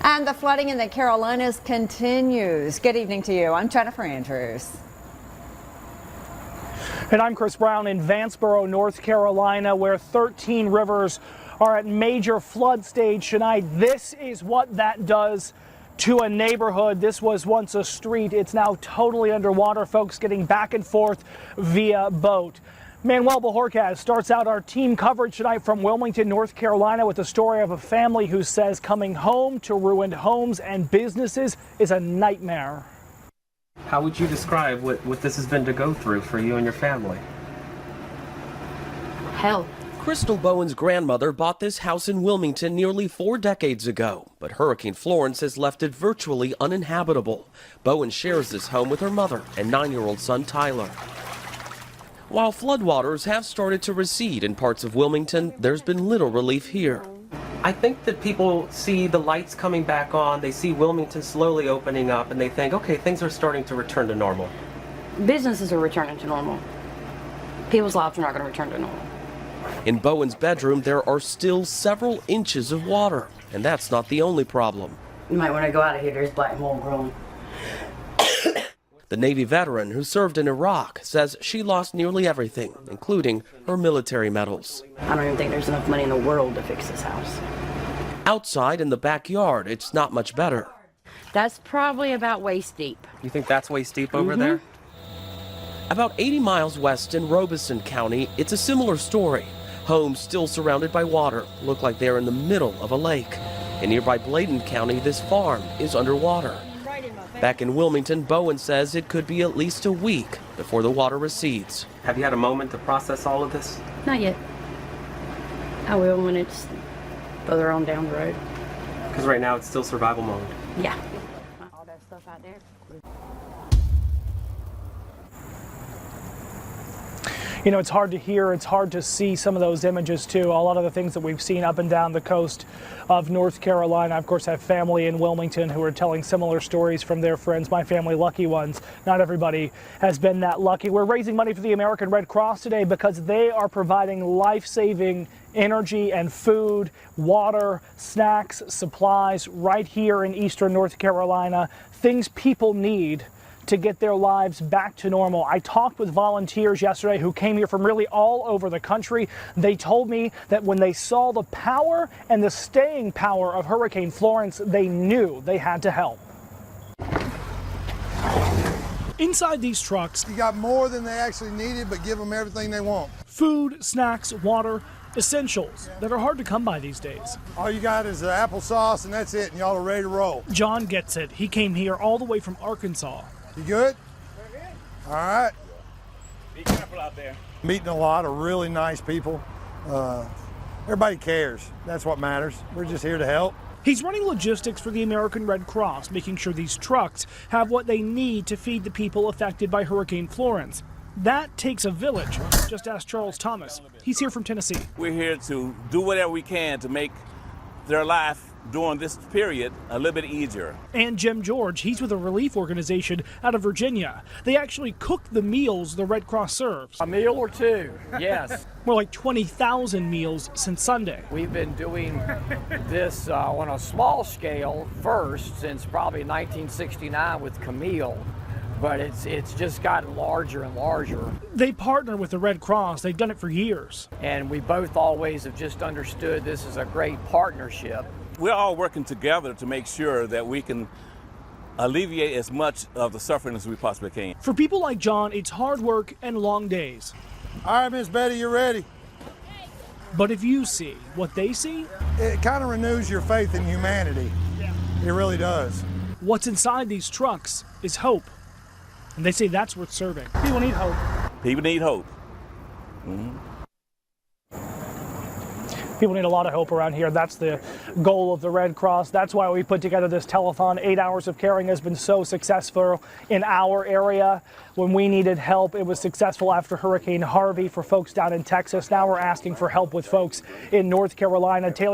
And the flooding in the Carolinas continues. Good evening to you. I'm Jennifer Andrews. And I'm Chris Brown in Vanceboro, North Carolina, where 13 rivers are at major flood stage tonight. This is what that does to a neighborhood. This was once a street. It's now totally underwater. Folks getting back and forth via boat. Manuel Bajorquez starts out our team coverage tonight from Wilmington, North Carolina, with the story of a family who says coming home to ruined homes and businesses is a nightmare. How would you describe what this has been to go through for you and your family? Hell. Crystal Bowen's grandmother bought this house in Wilmington nearly 4 decades ago, but Hurricane Florence has left it virtually uninhabitable. Bowen shares this home with her mother and 9-year-old son Tyler. While floodwaters have started to recede in parts of Wilmington, there's been little relief here. I think that people see the lights coming back on, they see Wilmington slowly opening up, and they think, okay, things are starting to return to normal. Businesses are returning to normal. People's lives are not going to return to normal. In Bowen's bedroom, there are still several inches of water, and that's not the only problem. You might want to go out of here. There's black mold growing. The Navy veteran who served in Iraq says she lost nearly everything, including her military medals. I don't even think there's enough money in the world to fix this house. Outside in the backyard, it's not much better. That's probably about waist deep. You think that's waist deep over there? About 80 miles west in Robeson County, it's a similar story. Homes still surrounded by water look like they're in the middle of a lake. In nearby Bladen County, this farm is underwater. Back in Wilmington, Bowen says it could be at least a week before the water recedes. Have you had a moment to process all of this? Not yet. I will when it's further on down the road. Because right now it's still survival mode. Yeah. All that stuff out there. You know, it's hard to hear, it's hard to see some of those images too. A lot of the things that we've seen up and down the coast of North Carolina. I, of course, have family in Wilmington who are telling similar stories from their friends. My family, lucky ones. Not everybody has been that lucky. We're raising money for the American Red Cross today because they are providing life-saving energy and food, water, snacks, supplies right here in eastern North Carolina. Things people need to get their lives back to normal. I talked with volunteers yesterday who came here from really all over the country. They told me that when they saw the power and the staying power of Hurricane Florence, they knew they had to help. Inside these trucks, you got more than they actually needed, but give them everything they want. Food, snacks, water, essentials that are hard to come by these days. All you got is the applesauce and that's it, and y'all are ready to roll. John gets it. He came here all the way from Arkansas. You good? We're good. All right. Be careful out there. Meeting a lot of really nice people. Everybody cares. That's what matters. We're just here to help. He's running logistics for the American Red Cross, making sure these trucks have what they need to feed the people affected by Hurricane Florence. That takes a village. Just ask Charles Thomas. He's here from Tennessee. We're here to do whatever we can to make their life during this period a little bit easier. And Jim George, he's with a relief organization out of Virginia. They actually cook the meals the Red Cross serves. A meal or two, yes. More like 20,000 meals since Sunday. We've been doing this on a small scale first since probably 1969 with Camille, but it's just gotten larger and larger. They partner with the Red Cross. They've done it for years. And we both always have just understood this is a great partnership. We're all working together to make sure that we can alleviate as much of the suffering as we possibly can. For people like John, it's hard work and long days. All right, Miss Betty, you're ready. But if you see what they see, It kind of renews your faith in humanity. Yeah. It really does. What's inside these trucks is hope. And they say that's worth serving. People need hope. People need hope. People need a lot of hope around here. That's the goal of the Red Cross. That's why we put together this telethon. 8 hours of caring has been so successful in our area. When we needed help, it was successful after Hurricane Harvey for folks down in Texas. Now we're asking for help with folks in North Carolina. Taylor